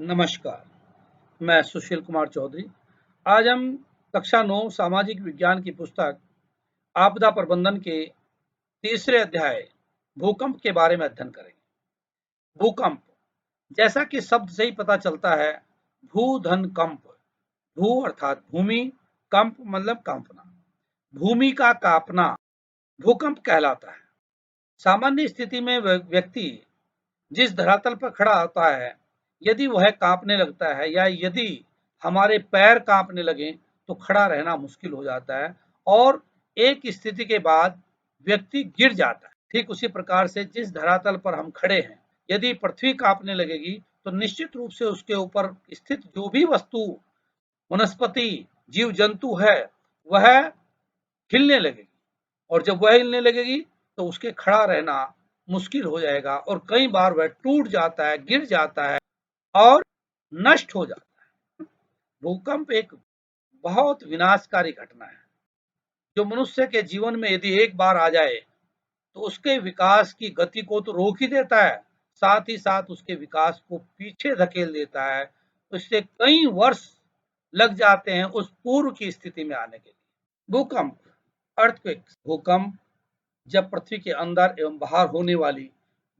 नमस्कार, मैं सुशील कुमार चौधरी। आज हम कक्षा 9 सामाजिक विज्ञान की पुस्तक आपदा प्रबंधन के तीसरे अध्याय भूकंप के बारे में अध्ययन करेंगे। भूकंप, जैसा कि शब्द से ही पता चलता है, भू धन कंप, भू अर्थात भूमि, कंप मतलब कांपना, भूमि का कांपना भूकंप कहलाता है। सामान्य स्थिति में व्यक्ति जिस धरातल पर खड़ा होता है, यदि वह कांपने लगता है या यदि हमारे पैर कांपने लगे तो खड़ा रहना मुश्किल हो जाता है और एक स्थिति के बाद व्यक्ति गिर जाता है। ठीक उसी प्रकार से जिस धरातल पर हम खड़े हैं, यदि पृथ्वी कांपने लगेगी तो निश्चित रूप से उसके ऊपर स्थित जो भी वस्तु, वनस्पति, जीव जंतु है, वह हिलने लगेगी और जब वह हिलने लगेगी तो उसके खड़ा रहना मुश्किल हो जाएगा और कई बार वह टूट जाता है, गिर जाता है और नष्ट हो जाता है। भूकंप एक बहुत विनाशकारी घटना है जो मनुष्य के जीवन में यदि एक बार आ जाए तो उसके विकास की गति को तो रोक ही देता है, साथ ही साथ उसके विकास को पीछे धकेल देता है। तो इससे कई वर्ष लग जाते हैं उस पूर्व की स्थिति में आने के लिए। भूकंप, अर्थक्वेक, भूकंप जब पृथ्वी के अंदर एवं बाहर होने वाली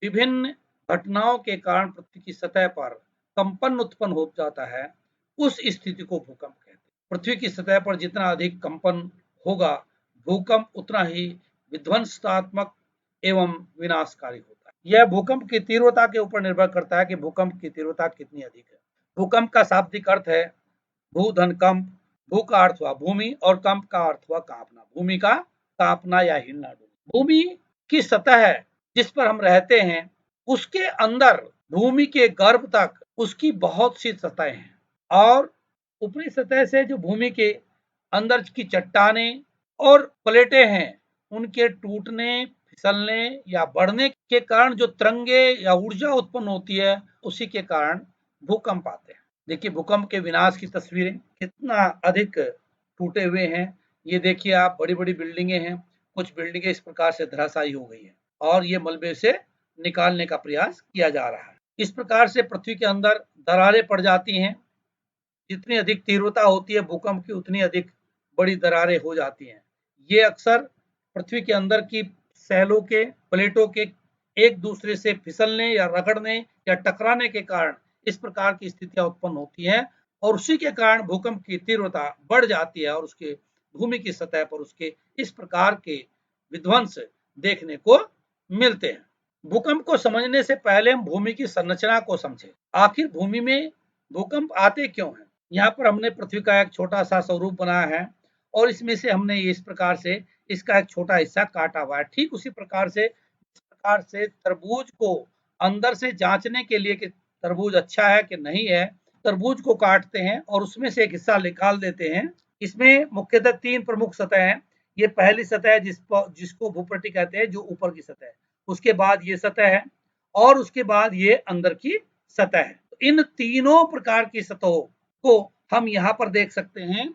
विभिन्न घटनाओं के कारण पृथ्वी की सतह पर कंपन उत्पन्न हो जाता है, उस स्थिति को भूकंप कहते हैं। पृथ्वी की सतह पर जितना अधिक कंपन होगा, भूकंप उतना ही विध्वंसात्मक एवं विनाशकारी होता है। यह भूकंप की तीव्रता के ऊपर निर्भर करता है कि भूकंप की तीव्रता कितनी अधिक है। भूकंप का शाब्दिक अर्थ है भू धन कंप, भू का अर्थ हुआ भूमि और कंप का अर्थ हुआ कांपना, भूमि का कांपना या हिलना डुलना। भूमि की सतह जिस पर हम रहते हैं, उसके अंदर भूमि के गर्भ तक उसकी बहुत सी सतहें हैं और ऊपरी सतह से जो भूमि के अंदर की चट्टानें और प्लेटें हैं, उनके टूटने, फिसलने या बढ़ने के कारण जो तरंगे या ऊर्जा उत्पन्न होती है, उसी के कारण भूकंप आते हैं। देखिए भूकंप के विनाश की तस्वीरें कितना अधिक टूटे हुए हैं। ये देखिए आप, बड़ी बड़ी बिल्डिंगे हैं, कुछ बिल्डिंगें इस प्रकार से धराशायी हो गई हैं और ये मलबे से निकालने का प्रयास किया जा रहा है। इस प्रकार से पृथ्वी के अंदर दरारें पड़ जाती हैं। जितनी अधिक तीव्रता होती है भूकंप की, उतनी अधिक बड़ी दरारें हो जाती हैं। ये अक्सर पृथ्वी के अंदर की सैलों के, प्लेटों के एक दूसरे से फिसलने या रगड़ने या टकराने के कारण इस प्रकार की स्थितियां उत्पन्न होती हैं और उसी के कारण भूकंप की तीव्रता बढ़ जाती है और उसके भूमि की सतह पर उसके इस प्रकार के विध्वंस देखने को मिलते हैं। भूकंप को समझने से पहले हम भूमि की संरचना को समझें। आखिर भूमि में भूकंप आते क्यों हैं? यहाँ पर हमने पृथ्वी का एक छोटा सा स्वरूप बनाया है और इसमें से हमने इस प्रकार से इसका एक छोटा हिस्सा काटा हुआ है। ठीक उसी प्रकार से तरबूज को अंदर से जांचने के लिए कि तरबूज अच्छा है कि नहीं है, तरबूज को काटते हैं और उसमें से एक हिस्सा निकाल देते हैं। इसमें मुख्यतः 3 प्रमुख सतह हैं। ये पहली सतह है जिसको भूपट्टी कहते हैं, जो ऊपर की सतह है। उसके बाद ये सतह है और उसके बाद ये अंदर की सतह है। इन तीनों प्रकार की सतहों को हम यहाँ पर देख सकते हैं।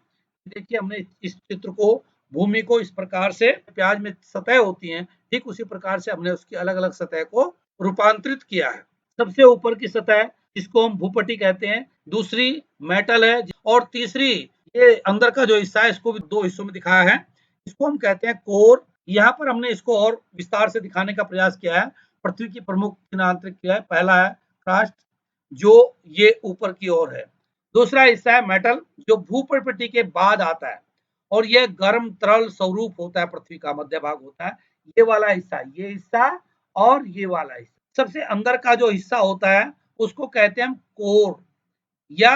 देखिए हमने इस चित्र को, भूमि को इस प्रकार से, प्याज में सतह होती हैं, ठीक उसी प्रकार से हमने उसकी अलग अलग सतह को रूपांतरित किया है। सबसे ऊपर की सतह जिसको हम भूपट्टी कहते हैं, दूसरी मेटल है और तीसरी ये अंदर का जो हिस्सा है, इसको भी 2 हिस्सों में दिखाया है, इसको हम कहते हैं कोर। यहाँ पर हमने इसको और विस्तार से दिखाने का प्रयास किया है। पृथ्वी की प्रमुख तीन आंतरिक क्रिया है। पहला है क्रस्ट, जो ये ऊपर की ओर है। दूसरा हिस्सा है मेटल, जो भूपटपट्टी के बाद आता है और यह गर्म तरल स्वरूप होता है, पृथ्वी का मध्य भाग होता है। ये वाला हिस्सा, ये हिस्सा और ये वाला हिस्सा, सबसे अंदर का जो हिस्सा होता है उसको कहते हैं हम कोर या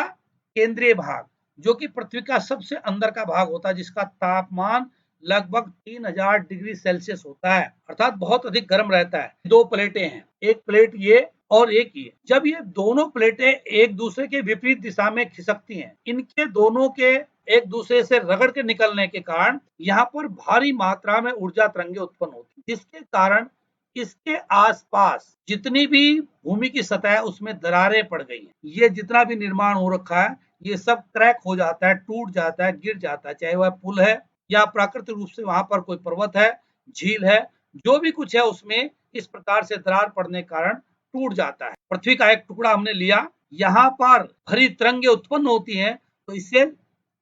केंद्रीय भाग, जो कि पृथ्वी का सबसे अंदर का भाग होता है, जिसका तापमान लगभग 3000 डिग्री सेल्सियस होता है, अर्थात बहुत अधिक गर्म रहता है। 2 प्लेटें हैं, एक प्लेट ये और एक ये। जब ये दोनों प्लेटें एक दूसरे के विपरीत दिशा में खिसकती हैं, इनके दोनों के एक दूसरे से रगड़ के निकलने के कारण यहाँ पर भारी मात्रा में ऊर्जा तरंगे उत्पन्न होती है, जिसके कारण इसके आसपास जितनी भी भूमि की सतह है उसमें दरारें पड़ गई हैं। ये जितना भी निर्माण हो रखा है, ये सब क्रैक हो जाता है, टूट जाता है, गिर जाता है, चाहे वह पुल है या प्राकृतिक रूप से वहां पर कोई पर्वत है, झील है, जो भी कुछ है उसमें इस प्रकार से दरार पड़ने के कारण टूट जाता है। पृथ्वी का एक टुकड़ा हमने लिया यहाँ पर भरी तरंगे उत्पन्न होती हैं तो इससे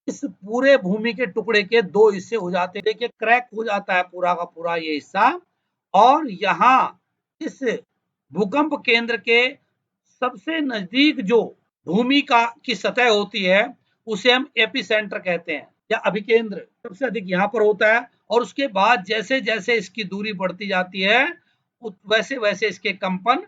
इस पूरे भूमि के टुकड़े के दो हिस्से हो जाते हैं। देखिए क्रैक हो जाता है पूरा का पूरा ये हिस्सा, और यहाँ इस भूकंप केंद्र के सबसे नजदीक जो भूमि का की सतह होती है उसे हम एपिसेंटर कहते हैं या अभिकेंद्र, सबसे अधिक यहाँ पर होता है। और उसके बाद जैसे जैसे इसकी दूरी बढ़ती जाती है वैसे वैसे इसके कंपन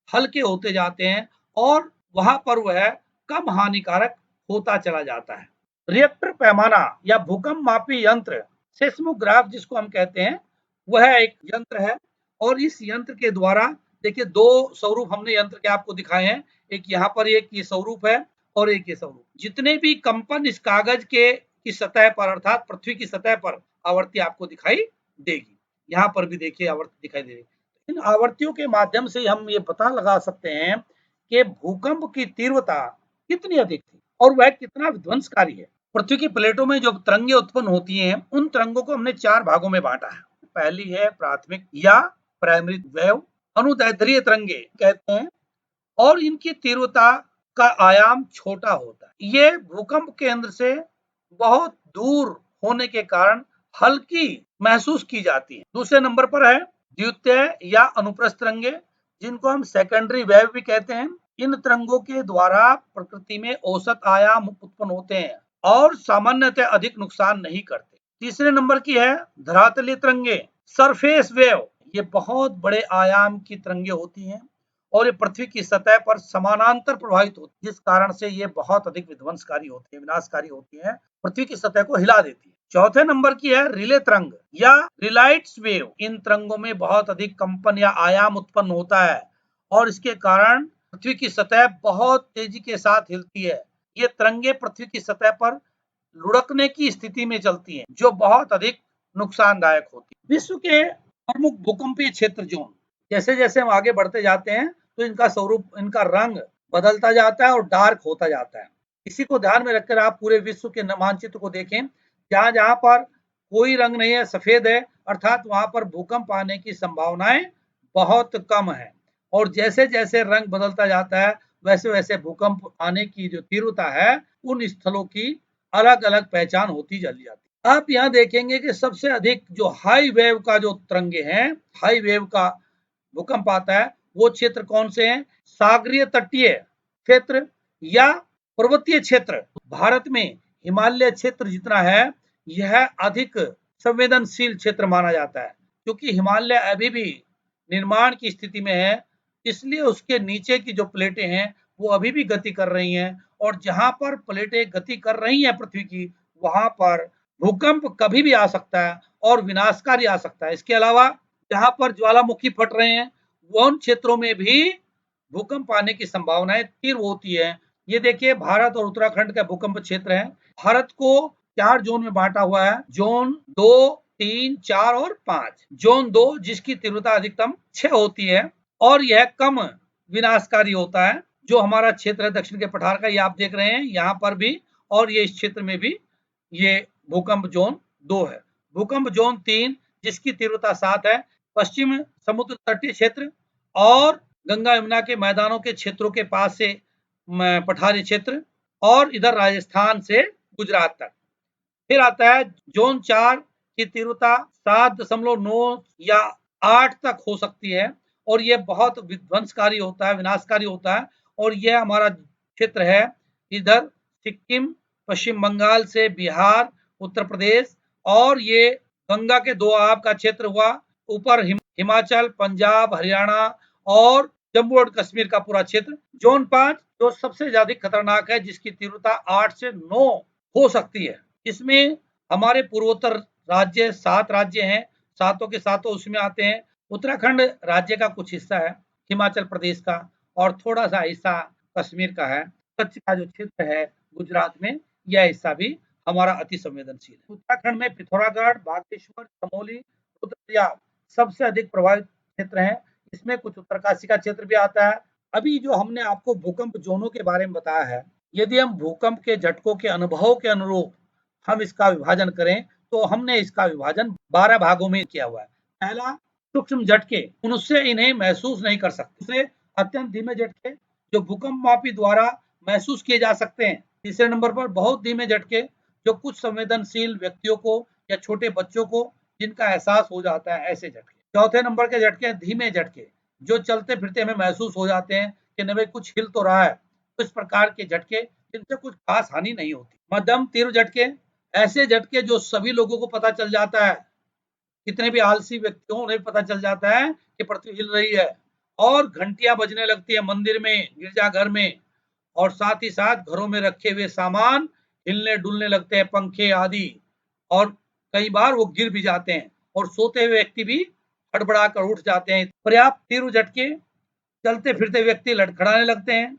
हल्के होते जाते हैं और वहां पर वह कम हानिकारक होता चला जाता है। रिएक्टर पैमाना या भूकंप मापी यंत्र सेस्मोग्राफ जिसको हम कहते हैं वह एक यंत्र है, और इस यंत्र के द्वारा देखिए दो स्वरूप हमने यंत्र के आपको दिखाए हैं, एक यहाँ पर एक ये स्वरूप है और एक ये स्वरूप। जितने भी कंपन इस कागज के की सतह पर अर्थात पृथ्वी की सतह पर आवृत्ति आपको दिखाई देगी, यहाँ पर भी देखिए आवृत्ति दिखाई दे रही है। इन आवृत्तियों के माध्यम से हम ये पता लगा सकते हैं कि भूकंप की तीव्रता कितनी अधिक थी और वह कितना विध्वंसकारी है। पृथ्वी की प्लेटों में जो तरंगे उत्पन्न होती हैं उन तरंगों को हमने चार भागों में बांटा है। पहली है प्राथमिक या प्राइमरी वेव, अनुदैर्ध्य तरंगे कहते हैं, और इनकी तीव्रता का आयाम छोटा होता है। ये भूकंप केंद्र से बहुत दूर होने के कारण हल्की महसूस की जाती है। दूसरे नंबर पर है द्वितीय या अनुप्रस्थ तरंगे, जिनको हम सेकेंडरी वेव भी कहते हैं। इन तरंगों के द्वारा प्रकृति में औसत आयाम उत्पन्न होते हैं और सामान्यतः अधिक नुकसान नहीं करते। तीसरे नंबर की है धरातलीय तरंगे, सरफेस वेव। ये बहुत बड़े आयाम की तरंगे होती हैं और ये पृथ्वी की सतह पर समानांतर प्रभावित होती है, जिस कारण से ये बहुत अधिक विध्वंसकारी होती है, विनाशकारी होती है, पृथ्वी की सतह को हिला देती है। चौथे नंबर की है रिले तरंग या रिलाइट्स वेव। इन तरंगों में बहुत अधिक कंपन या आयाम उत्पन्न होता है और इसके कारण पृथ्वी की सतह बहुत तेजी के साथ हिलती है। ये तरंगे पृथ्वी की सतह पर लुढ़कने की स्थिति में चलती हैं, जो बहुत अधिक नुकसानदायक होती है। विश्व के प्रमुख भूकंपीय क्षेत्र जोन, जैसे जैसे हम आगे बढ़ते जाते हैं तो इनका स्वरूप, इनका रंग बदलता जाता है और डार्क होता जाता है। इसी को ध्यान में रखकर आप पूरे विश्व के मानचित्र को देखें, जहां जहां पर कोई रंग नहीं है, सफेद है, अर्थात वहां पर भूकंप आने की संभावनाएं बहुत कम है। और जैसे जैसे रंग बदलता जाता है वैसे वैसे भूकंप आने की जो तीव्रता है उन स्थलों की अलग अलग पहचान होती चली जाती है। आप यहाँ देखेंगे कि सबसे अधिक जो हाई वेव का जो तरंगे हैं, हाई वेव का भूकंप आता है, वो क्षेत्र कौन से हैं? सागरीय तटीय क्षेत्र या पर्वतीय क्षेत्र। भारत में हिमालय क्षेत्र जितना है यह अधिक संवेदनशील क्षेत्र माना जाता है, क्योंकि हिमालय अभी भी निर्माण की स्थिति में है, इसलिए उसके नीचे की जो प्लेटें हैं वो अभी भी गति कर रही हैं, और जहां पर प्लेटें गति कर रही हैं पृथ्वी की, वहां पर भूकंप कभी भी आ सकता है और विनाशकारी आ सकता है। इसके अलावा जहां पर ज्वालामुखी फट रहे हैं उन क्षेत्रों में भी भूकंप आने की संभावनाएं तीव्र होती है। ये देखिए भारत और उत्तराखंड का भूकंप क्षेत्र है। भारत को 4 जोन में बांटा हुआ है, जोन 2, 3, 4 और 5। जोन 2 जिसकी तीव्रता अधिकतम 6 होती है और यह कम विनाशकारी होता है। जो हमारा क्षेत्र है दक्षिण के पठार का, ये आप देख रहे हैं यहाँ पर भी, और ये इस क्षेत्र में भी ये भूकंप जोन 2 है। भूकंप जोन 3 जिसकी तीव्रता 7 है, पश्चिम समुद्र तटीय क्षेत्र और गंगा यमुना के मैदानों के क्षेत्रों के पास से पठारी क्षेत्र, और इधर राजस्थान से गुजरात तक। फिर आता है जोन 4 की तीव्रता 7.9 या 8 तक हो सकती है और यह बहुत विध्वंसकारी होता है, विनाशकारी होता है, और यह हमारा क्षेत्र है इधर सिक्किम, पश्चिम बंगाल से बिहार, उत्तर प्रदेश, और ये गंगा के दोआब का क्षेत्र हुआ, ऊपर हिमाचल, पंजाब, हरियाणा और जम्मू और कश्मीर का पूरा क्षेत्र। जोन 5 जो सबसे ज्यादा खतरनाक है, जिसकी तीव्रता 8 से 9 हो सकती है। इसमें हमारे पूर्वोत्तर राज्य 7 राज्य हैं, सातों के सातों उसमें आते हैं। उत्तराखंड राज्य का कुछ हिस्सा है, हिमाचल प्रदेश का, और थोड़ा सा हिस्सा कश्मीर का है। कच्छ का जो क्षेत्र है गुजरात में, यह हिस्सा भी हमारा अति संवेदनशील है। उत्तराखंड में पिथौरागढ़, बागेश्वर, चमोली, रुद्रप्रयाग सबसे अधिक प्रभावित क्षेत्र है। इसमें कुछ उत्तरकाशी का क्षेत्र भी आता है। अभी जो हमने आपको भूकंप जोनों के बारे में बताया है, यदि हम भूकंप के झटकों के अनुभव के अनुरूप हम इसका विभाजन करें तो हमने इसका विभाजन 12 भागों में किया हुआ है। पहला सूक्ष्म झटके, उनसे इन्हें महसूस नहीं कर सकते। दूसरे अत्यंत धीमे झटके जो भूकंप मापी द्वारा महसूस किए जा सकते हैं। तीसरे नंबर पर बहुत धीमे झटके, जो कुछ संवेदनशील व्यक्तियों को या छोटे बच्चों को जिनका एहसास हो जाता है, ऐसे झटके। चौथे नंबर के झटके धीमे झटके, जो चलते फिरते हमें महसूस हो जाते हैं कि न भाई कुछ हिल तो रहा है। इस प्रकार के झटके जिनसे कुछ खास हानि नहीं होती। मध्यम तीव्र झटके, ऐसे झटके जो सभी लोगों को पता चल जाता है, कितने भी आलसी व्यक्ति हो उन्हें पता चल जाता है कि पृथ्वी हिल रही है, और घंटियां बजने लगती है मंदिर में, गिरजाघर में, और साथ ही साथ घरों में रखे हुए सामान हिलने डुलने लगते हैं, पंखे आदि, और कई बार वो गिर भी जाते हैं, और सोते हुए व्यक्ति भी हड़बड़ा कर उठ जाते हैं। पर्याप्त तीव्र झटके, चलते फिरते व्यक्ति लड़खड़ाने लगते हैं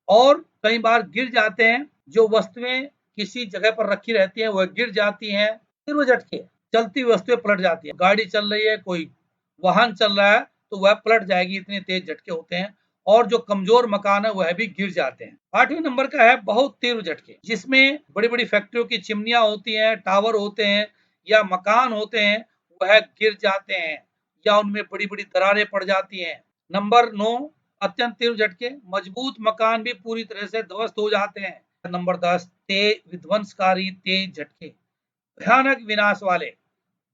और कई बार गिर जाते हैं। जो वस्तुएं किसी जगह पर रखी रहती हैं वह गिर जाती हैं। तीव्र झटके, चलती वस्तुएं पलट जाती है, गाड़ी चल रही है, कोई वाहन चल रहा है तो वह पलट जाएगी, इतने तेज झटके होते हैं। और जो कमजोर मकान है वह भी गिर जाते हैं। 8वें नंबर का है बहुत तीव्र झटके, जिसमें बड़ी बड़ी फैक्ट्रियों की चिमनियां होती हैं, टावर होते हैं या मकान होते हैं, वह गिर जाते हैं या उनमें बड़ी बड़ी दरारें पड़ जाती हैं। नंबर 9, अत्यंत तीव्र झटके, मजबूत मकान भी पूरी तरह से ध्वस्त हो जाते हैं। नंबर 10, तेज विध्वंसकारी तेज झटके, भयानक विनाश वाले,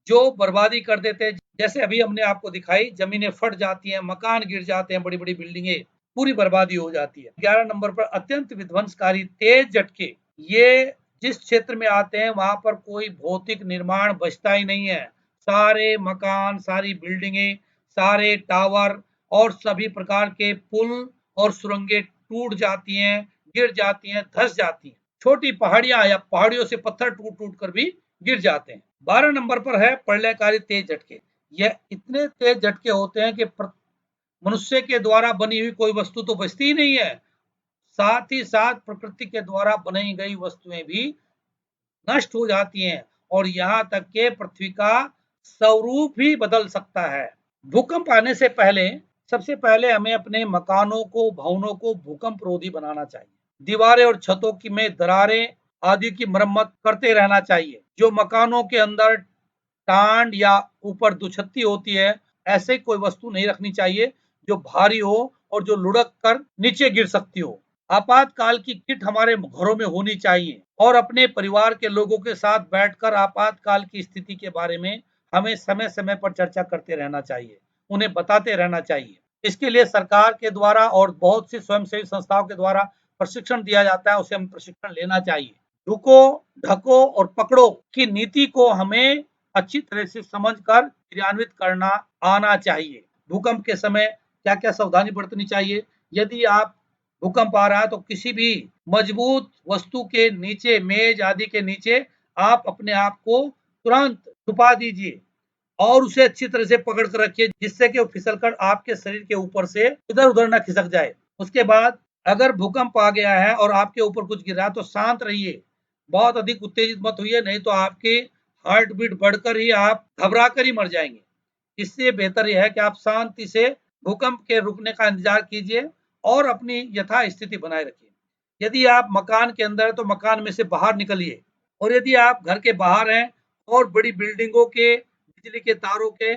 जो बर्बादी कर देते हैं। जैसे अभी हमने आपको दिखाई, जमीनें फट जाती हैं, मकान गिर जाते हैं, बड़ी बड़ी बिल्डिंगें, पूरी बर्बादी हो जाती है। 11 नंबर पर अत्यंत विध्वंसकारी तेज झटके, ये जिस क्षेत्र में आते हैं वहां पर कोई भौतिक निर्माण बचता ही नहीं है। सारे मकान, सारी बिल्डिंगें, सारे टावर और सभी प्रकार के पुल और सुरंगें टूट जाती हैं, गिर जाती हैं, धंस जाती हैं। छोटी पहाड़ियां या पहाड़ियों से पत्थर टूट टूट कर भी गिर जाते हैं। 12 नंबर पर है प्रलयकारी तेज झटके, यह इतने तेज झटके होते हैं कि मनुष्य के द्वारा बनी हुई कोई वस्तु तो बचती ही नहीं है, साथ ही साथ प्रकृति के द्वारा बनाई गई वस्तुएं भी नष्ट हो जाती हैं, और यहाँ तक के पृथ्वी का स्वरूप ही बदल सकता है। भूकंप आने से पहले सबसे पहले हमें अपने मकानों को, भवनों को भूकंप रोधी बनाना चाहिए। दीवारें और छतों की में दरारें आदि की मरम्मत करते रहना चाहिए। जो मकानों के अंदर टांड या ऊपर दुछत्ती होती है, ऐसे कोई वस्तु नहीं रखनी चाहिए जो भारी हो और जो लुढ़क कर नीचे गिर सकती हो। आपातकाल की किट हमारे घरों में होनी चाहिए, और अपने परिवार के लोगों के साथ बैठकर आपातकाल की स्थिति के बारे में हमें समय समय पर चर्चा करते रहना चाहिए, उन्हें बताते रहना चाहिए। इसके लिए सरकार के द्वारा और बहुत सी स्वयंसेवी संस्थाओं के द्वारा प्रशिक्षण दिया जाता है, उसे हम प्रशिक्षण लेना चाहिए। झुको, ढको और पकड़ो की नीति को हमें अच्छी तरह से समझकर क्रियान्वित करना आना चाहिए। भूकंप के समय क्या क्या सावधानी बरतनी चाहिए? यदि आप भूकंप आ रहा है तो किसी भी मजबूत वस्तु के नीचे, मेज आदि के नीचे आप अपने आप को तुरंत छुपा दीजिए और उसे अच्छी तरह से पकड़ कर रखिए, जिससे कि वो फिसल कर आपके शरीर के ऊपर से इधर उधर न खिसक जाए। उसके बाद अगर भूकंप आ गया है और आपके ऊपर कुछ गिरा तो शांत रहिए, बहुत अधिक उत्तेजित मत होइए, नहीं तो आपकी हार्ट बीट बढ़कर ही आप घबरा कर ही मर जाएंगे। इससे बेहतर यह है कि आप शांति से भूकंप के रुकने का इंतजार कीजिए और अपनी यथा स्थिति बनाए रखिए। यदि आप मकान के अंदर है तो मकान में से बाहर निकलिए, और यदि आप घर के बाहर हैं और बड़ी बिल्डिंगों के, बिजली के तारों के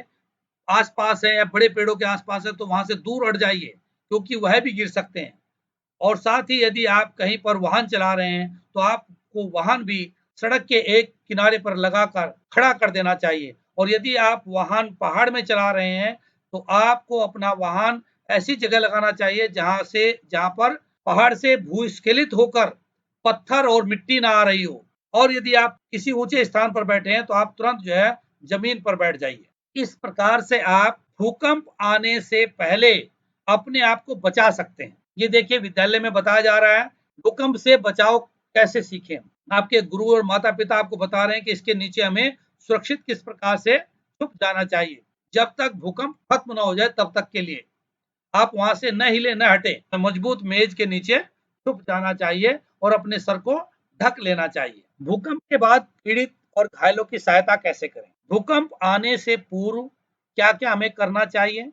आसपास है या बड़े पेड़ों के आसपास है तो वहां से दूर हट जाइए, क्योंकि वह भी गिर सकते हैं। और साथ ही यदि आप कहीं पर वाहन चला रहे हैं तो आपको वाहन भी सड़क के एक किनारे पर लगाकर खड़ा कर देना चाहिए, और यदि आप वाहन पहाड़ में चला रहे हैं तो आपको अपना वाहन ऐसी जगह लगाना चाहिए जहां पर पहाड़ से भूस्खलित होकर पत्थर और मिट्टी ना आ रही हो। और यदि आप किसी ऊंचे स्थान पर बैठे हैं तो आप तुरंत जो है जमीन पर बैठ जाइए। इस प्रकार से आप भूकंप आने से पहले अपने आप को बचा सकते हैं। ये देखिए विद्यालय में बताया जा रहा है भूकंप से बचाव कैसे सीखें। आपके गुरु और माता पिता आपको बता रहे हैं कि इसके नीचे हमें सुरक्षित किस प्रकार से छुप जाना चाहिए, जब तक भूकंप खत्म ना हो जाए तब तक के लिए आप वहां से न हिले न हटे, मजबूत मेज के नीचे छुप जाना चाहिए और अपने सर को ढक लेना चाहिए। भूकंप के बाद पीड़ित और घायलों की सहायता कैसे करें? भूकंप आने से पूर्व क्या क्या हमें करना चाहिए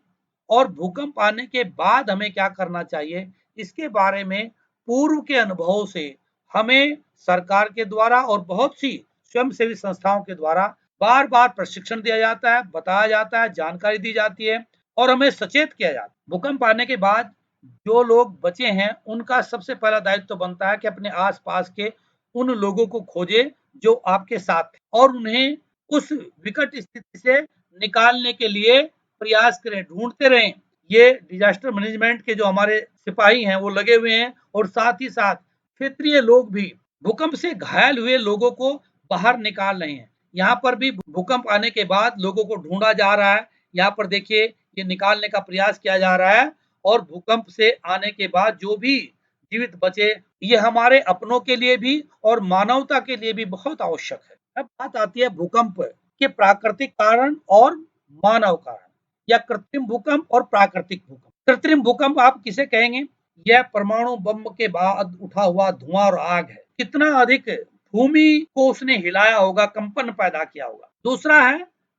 और भूकंप आने के बाद हमें क्या करना चाहिए, इसके बारे में पूर्व के अनुभवों से हमें सरकार के द्वारा और बहुत सी स्वयंसेवी संस्थाओं के द्वारा बार बार प्रशिक्षण दिया जाता है, बताया जाता है, जानकारी दी जाती है और हमें सचेत किया जाता है। भूकंप आने के बाद जो लोग बचे हैं उनका सबसे पहला दायित्व तो बनता है कि अपने आस-पास के उन लोगों को खोजें जो आपके साथ थे और उन्हें उस विकट स्थिति से निकालने के लिए प्रयास करें, ढूँढते रहें। ये डिजास्टर मैनेजमेंट के जो हमारे सिपाही हैं वो लगे हुए हैं और साथ ही साथ क्षेत्रीय लोग भी भूकंप से घायल हुए लोगों को बाहर निकाल रहे हैं। यहाँ पर भी भूकंप आने के बाद लोगों को ढूँढा जा रहा है। यहाँ पर देखिए ये निकालने का प्रयास किया जा रहा है और भूकंप से आने के बाद जो भी जीवित बचे, ये हमारे अपनों के लिए भी और मानवता के लिए भी बहुत आवश्यक है। अब बात आती है भूकंप के प्राकृतिक कारण और मानव कारण या कृत्रिम भूकंप और प्राकृतिक भूकंप। कृत्रिम भूकंप आप किसे कहेंगे? यह परमाणु बम के बाद उठा हुआ धुआं और आग है। कितना अधिक भूमि को उसने हिलाया होगा, कंपन पैदा किया होगा। दूसरा है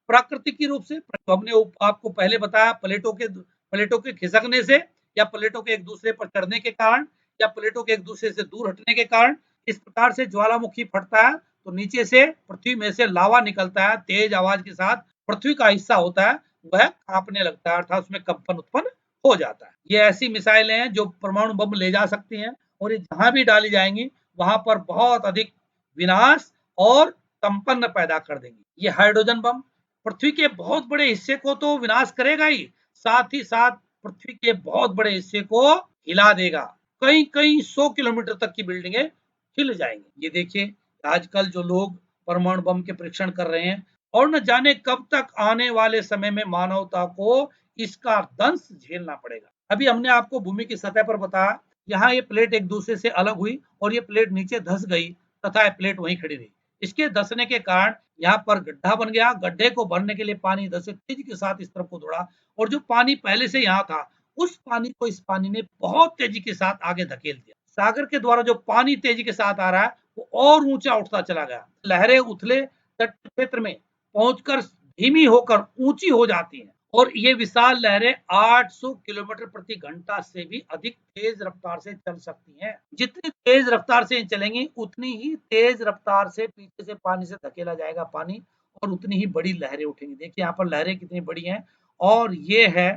प्राकृतिक रूप से, हमने आपको पहले बताया प्लेटों के खिसकने से या प्लेटों के एक दूसरे पर चढ़ने के कारण या प्लेटों के एक दूसरे से दूर हटने के कारण इस प्रकार से ज्वालामुखी फटता है तो नीचे से पृथ्वी में से लावा निकलता है तेज आवाज के साथ। पृथ्वी का हिस्सा होता है वह कांपने लगता है अर्थात उसमें कंपन उत्पन्न हो जाता है। ये ऐसी मिसाइलें हैं जो परमाणु बम ले जा सकती हैं और ये जहां भी डाली जाएंगी वहां पर बहुत अधिक विनाश और कंपन पैदा कर देंगी। ये हाइड्रोजन बम पृथ्वी के बहुत बड़े हिस्से को तो विनाश करेगा ही साथ पृथ्वी के बहुत बड़े हिस्से को हिला देगा। कई कई 100 किलोमीटर तक की बिल्डिंगें हिल जाएंगी। ये देखिए आजकल जो लोग परमाणु बम के परीक्षण कर रहे हैं और न जाने कब तक आने वाले समय में मानवता को इसका दंश झेलना पड़ेगा। अभी हमने आपको भूमि की सतह पर बताया, यहाँ ये प्लेट एक दूसरे से अलग हुई और ये प्लेट नीचे धस गई तथा ये प्लेट वहीं खड़ी रही। इसके धसने के कारण यहाँ पर गड्ढा बन गया। गड्ढे को भरने के लिए पानी इधर से तेजी के साथ इस तरफ को दौड़ा और जो पानी पहले से यहाँ था उस पानी को इस पानी ने बहुत तेजी के साथ आगे धकेल दिया। सागर के द्वारा जो पानी तेजी के साथ आ रहा है वो और ऊंचा उठता चला गया। लहरें उथले तट क्षेत्र में पहुंचकर धीमी होकर ऊंची हो जाती हैं और ये विशाल लहरें 800 किलोमीटर प्रति घंटा से भी अधिक तेज रफ्तार से चल सकती हैं। जितनी तेज रफ्तार से चलेंगी उतनी ही तेज रफ्तार से पीछे से पानी से धकेला जाएगा पानी और उतनी ही बड़ी लहरें उठेंगी। देखिए यहाँ पर लहरें कितनी बड़ी हैं और ये है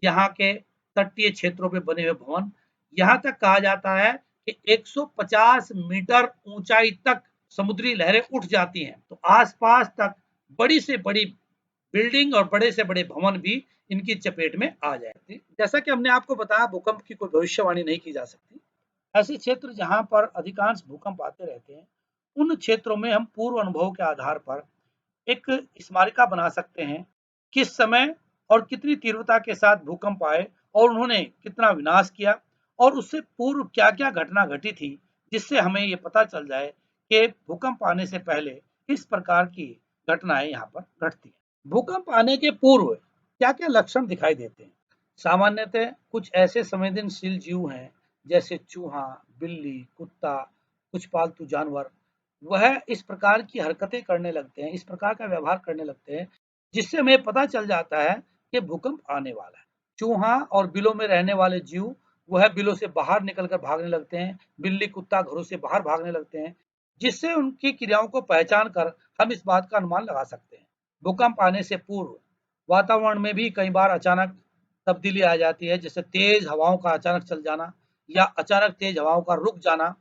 यहाँ के तटीय क्षेत्रों पे बने हुए भवन। यहाँ तक कहा जाता है कि 150 मीटर ऊंचाई तक समुद्री लहरें उठ जाती हैं तो आसपास तक बड़ी से बड़ी बिल्डिंग और बड़े से बड़े भवन भी इनकी चपेट में आ जाते हैं। जैसा कि हमने आपको बताया भूकंप की कोई भविष्यवाणी नहीं की जा सकती। ऐसे क्षेत्र जहां पर अधिकांश भूकंप आते रहते हैं उन क्षेत्रों में हम पूर्व अनुभव के आधार पर एक स्मारिका बना सकते हैं किस समय और कितनी तीव्रता के साथ भूकंप आए और उन्होंने कितना विनाश किया और उससे पूर्व क्या क्या घटना घटी थी जिससे हमें ये पता चल जाए कि भूकंप आने से पहले किस प्रकार की घटनाएं यहाँ पर घटती हैं। भूकंप आने के पूर्व क्या क्या लक्षण दिखाई देते हैं? सामान्यतः कुछ ऐसे संवेदनशील जीव हैं जैसे चूहा, बिल्ली, कुत्ता, कुछ पालतू जानवर, वह इस प्रकार की हरकतें करने लगते हैं, इस प्रकार का व्यवहार करने लगते हैं जिससे हमें पता चल जाता है कि भूकंप आने वाला है। चूहा और बिलों में रहने वाले जीव वह बिलों से बाहर निकलकर भागने लगते हैं, बिल्ली कुत्ता घरों से बाहर भागने लगते हैं जिससे उनकी क्रियाओं को पहचान कर हम इस बात का अनुमान लगा सकते हैं। भूकंप आने से पूर्व वातावरण में भी कई बार अचानक तब्दीली आ जाती है जैसे तेज हवाओं का अचानक चल जाना या अचानक तेज हवाओं का रुक जाना।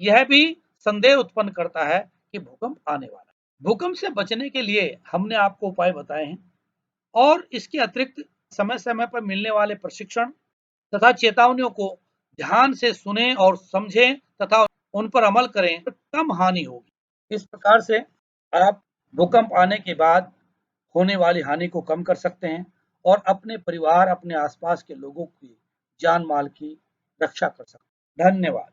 यह भी संदेह उत्पन्न करता है कि भूकंप आने वाला है। भूकंप से बचने के लिए हमने आपको उपाय बताए हैं और इसके अतिरिक्त समय समय पर मिलने वाले प्रशिक्षण तथा चेतावनियों को ध्यान से सुने और समझें तथा उन पर अमल करें तो कम हानि होगी। इस प्रकार से आप भूकंप आने के बाद होने वाली हानि को कम कर सकते हैं और अपने परिवार अपने आसपास के लोगों की जान माल की रक्षा कर सकते हैं। धन्यवाद।